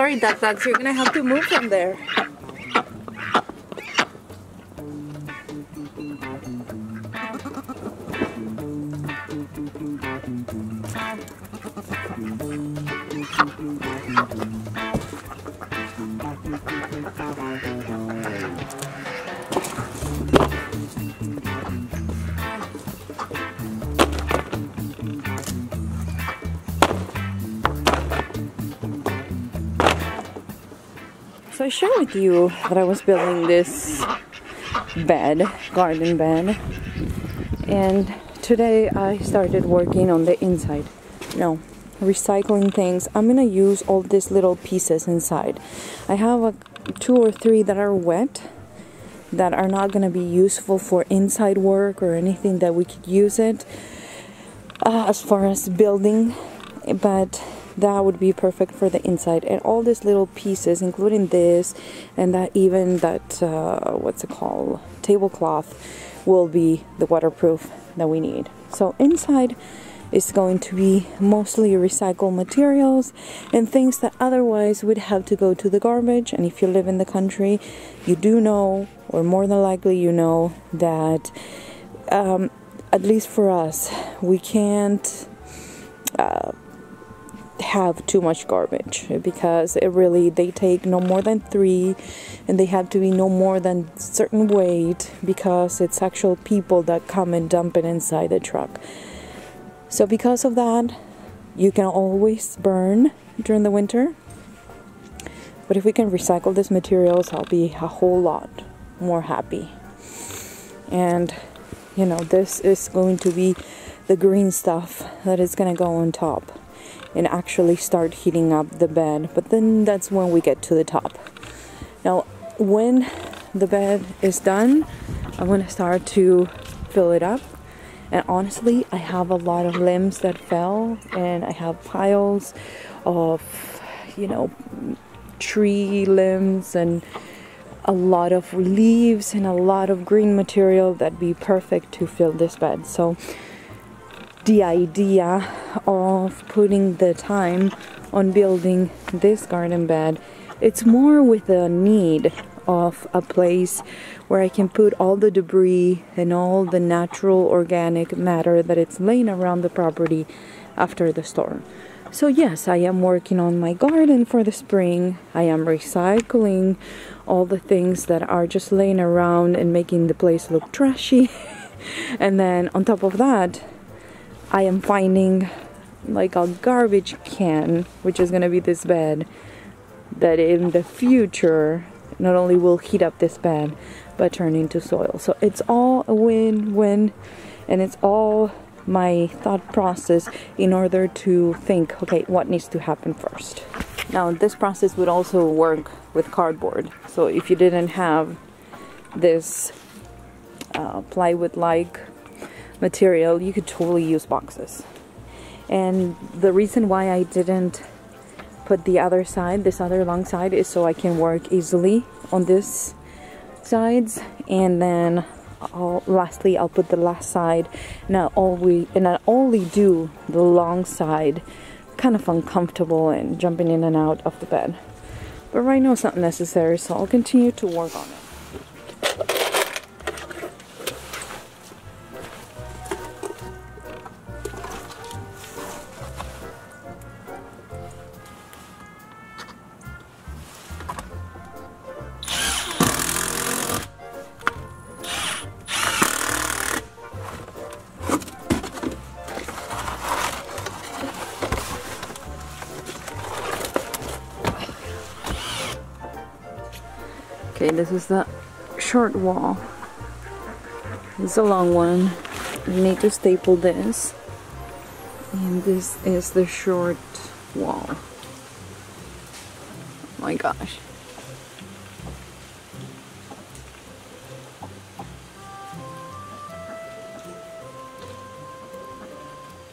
sorry, ducks, you're gonna have to move from there. So I shared with you that I was building this bed, garden bed, and today I started working on the inside, recycling things. I'm gonna use all these little pieces inside. I have 2 or 3 that are wet, that are not gonna be useful for inside work or anything that we could use it as far as building, but that would be perfect for the inside. And all these little pieces, including this and what's it called, tablecloth, will be the waterproof that we need. So inside is going to be mostly recycled materials and things that otherwise would have to go to the garbage. And if you live in the country, you do know, or more than likely you know, that at least for us, we can't have too much garbage, because they take no more than 3, and they have to be no more than certain weight, because it's actual people that come and dump it inside the truck. So because of that, you can always burn during the winter, but if we can recycle these materials, I'll be a whole lot more happy. And this is going to be the green stuff that is going to go on top and actually start heating up the bed. But then that's when we get to the top. Now, when the bed is done, I'm going to start to fill it up. And honestly, I have a lot of limbs that fell, and I have piles of, tree limbs and a lot of leaves and a lot of green material that'd be perfect to fill this bed. So the idea of putting the time on building this garden bed, it's more with the need of a place where I can put all the debris and all the natural organic matter that it's laying around the property after the storm. So yes, I am working on my garden for the spring. I am recycling all the things that are just laying around and making the place look trashy. And then on top of that, I am finding like a garbage can, which is going to be this bed, that in the future not only will heat up this bed, but turn into soil. So it's all a win-win, and it's all my thought process in order to think, okay, what needs to happen first. Now, this process would also work with cardboard. So if you didn't have this plywood-like material, you could totally use boxes. And the reason why I didn't put the other side, this other long side, is so I can work easily on this sides, and then lastly I'll put the last side, and I'll only do the long side, kind of uncomfortable and jumping in and out of the bed. But right now it's not necessary, so I'll continue to work on it. Okay, this is the short wall. This is a long one. You need to staple this. And this is the short wall. Oh my gosh.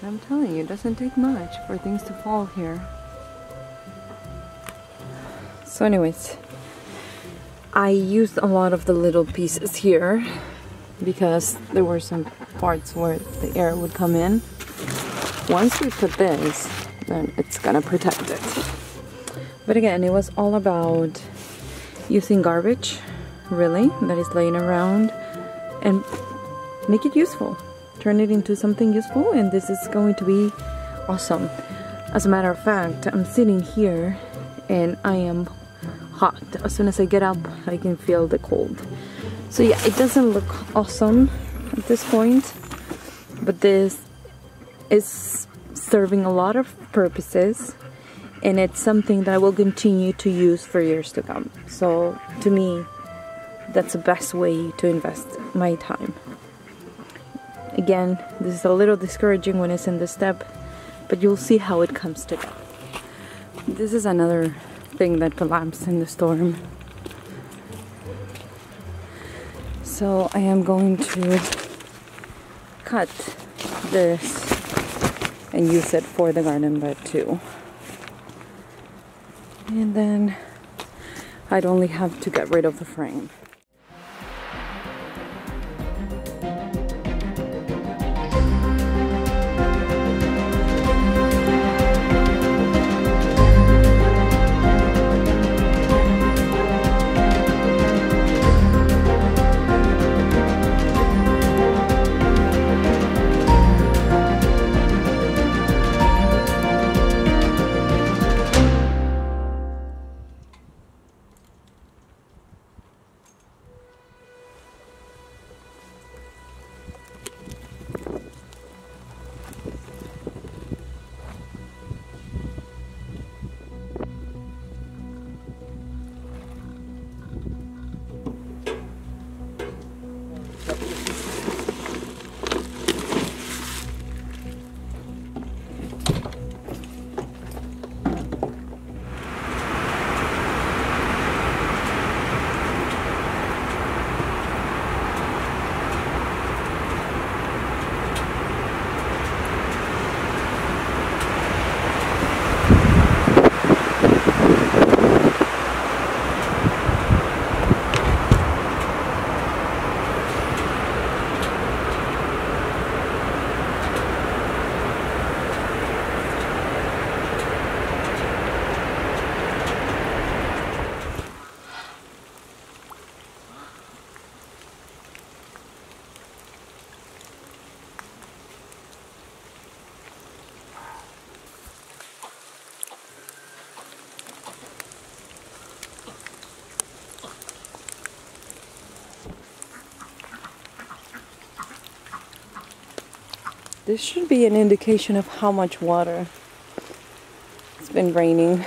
I'm telling you, it doesn't take much for things to fall here. So anyways, I used a lot of the little pieces here because there were some parts where the air would come in. Once we put this, then it's gonna protect it. But again, it was all about using garbage, really, that is laying around, and make it useful. Turn it into something useful, and this is going to be awesome. As a matter of fact, I'm sitting here and I am hot. As soon as I get up, I can feel the cold. So yeah, it doesn't look awesome at this point, but this is serving a lot of purposes, and it's something that I will continue to use for years to come. So to me, that's the best way to invest my time. Again, this is a little discouraging when it's in this step, but you'll see how it comes together. This is another thing that collapsed in the storm. So I am going to cut this and use it for the garden bed too. And then I'd only have to get rid of the frame. This should be an indication of how much water it's been raining.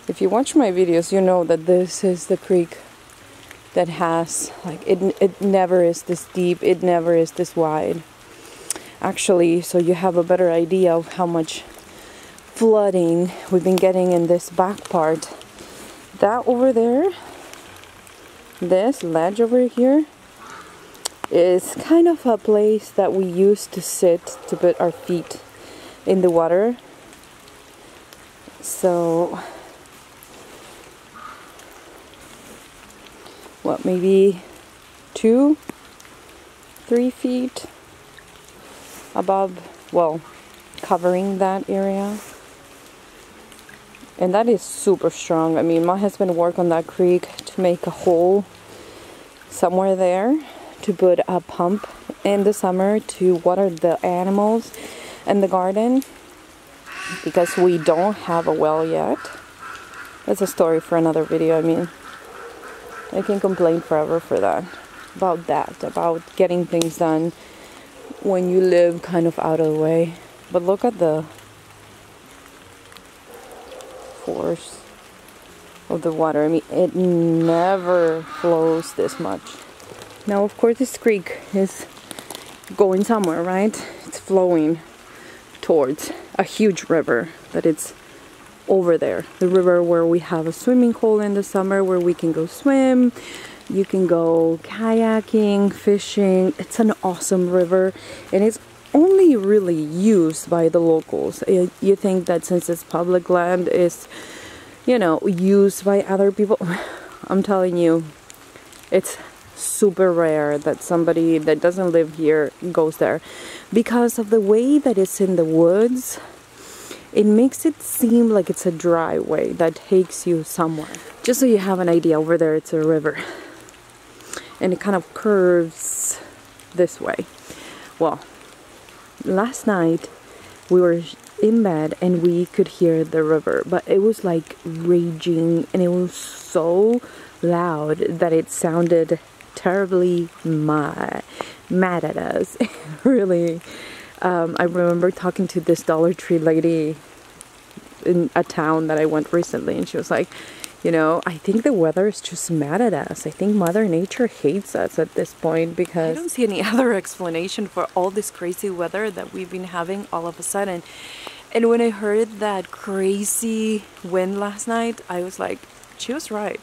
If you watch my videos, you know that this is the creek that has, like, it never is this deep, it never is this wide. Actually, so you have a better idea of how much flooding we've been getting in this back part. That over there, this ledge over here, is kind of a place that we used to sit to put our feet in the water. So, what, maybe 2-3 feet above, well, covering that area. And that is super strong. I mean, my husband worked on that creek to make a hole somewhere there to put a pump in the summer to water the animals and the garden, because we don't have a well yet. That's a story for another video. I mean, I can complain forever for that, about getting things done when you live kind of out of the way. But look at the force of the water. I mean, it never flows this much. Now, of course, this creek is going somewhere, right? It's flowing towards a huge river that it's over there. The river where we have a swimming hole in the summer where we can go swim. You can go kayaking, fishing. It's an awesome river, and it's only really used by the locals. You think that since it's public land, is, you know, used by other people. I'm telling you, it's super rare that somebody that doesn't live here goes there, because of the way that it's in the woods. it makes it seem like it's a dry way that takes you somewhere. Just so you have an idea, over there it's a river. And it kind of curves this way. Well, last night we were in bed and we could hear the river, but it was like raging and it was so loud that it sounded terribly mad at us. Really. I remember talking to this Dollar Tree lady in a town that I went recently, and she was like, you know, I think the weather is just mad at us. I think Mother Nature hates us at this point, because I don't see any other explanation for all this crazy weather that we've been having all of a sudden. And when I heard that crazy wind last night, I was like, she was right.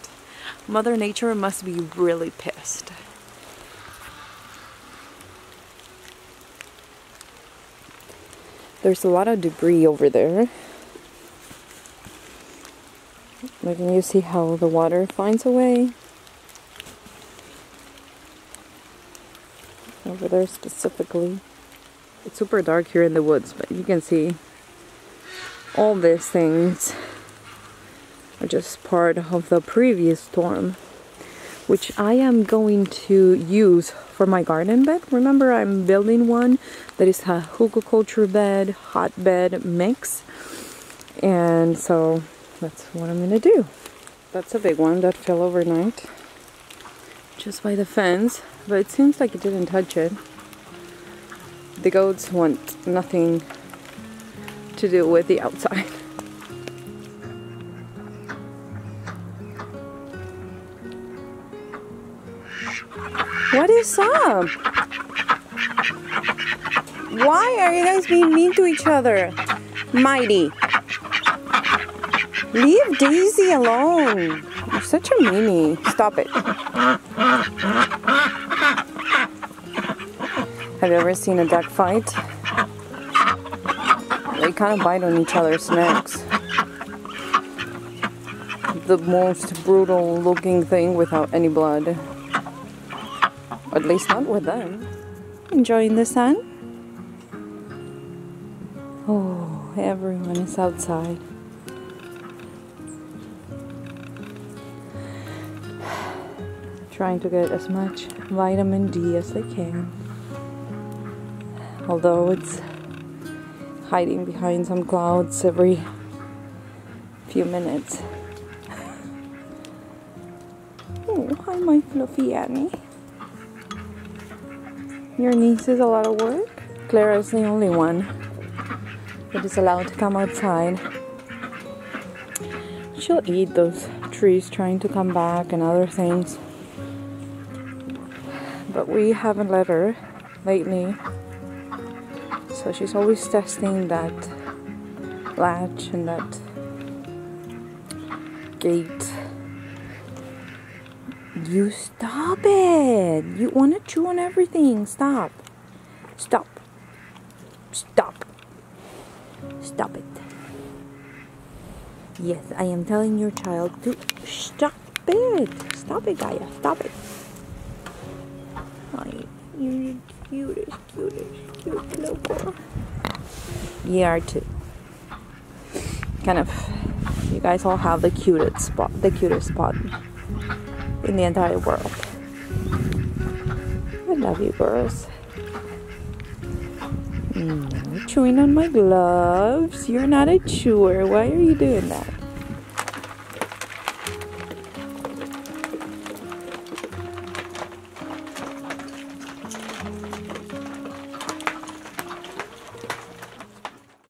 Mother Nature must be really pissed. There's a lot of debris over there. Like, can you see how the water finds a way? Over there specifically. It's super dark here in the woods, but you can see all these things are just part of the previous storm, which I am going to use for my garden bed. Remember, I'm building one that is a hugelkultur bed, hotbed mix, and so that's what I'm gonna do. That's a big one that fell overnight just by the fence, but it seems like it didn't touch it. The goats want nothing to do with the outside. What is up? Why are you guys being mean to each other? Mighty. Leave Daisy alone. You're such a meanie. Stop it. Have you ever seen a duck fight? They kind of bite on each other's necks. The most brutal looking thing without any blood. At least not with them. Enjoying the sun? Oh, everyone is outside. Trying to get as much vitamin D as they can. Although it's hiding behind some clouds every few minutes. Oh, hi my fluffy Annie. Your niece is a lot of work. Clara is the only one that is allowed to come outside. She'll eat those trees trying to come back and other things. But we haven't let her lately. So she's always testing that latch and that gate. You stop it! You want to chew on everything. Stop. Stop. Stop. Stop it. Yes, I am telling your child to stop it. Stop it, Gaia. Stop it. Hi, you're the cutest cute little girl. You are too. Kind of, you guys all have the cutest spot in the entire world. I love you, girls. No, chewing on my gloves. You're not a chewer. Why are you doing that?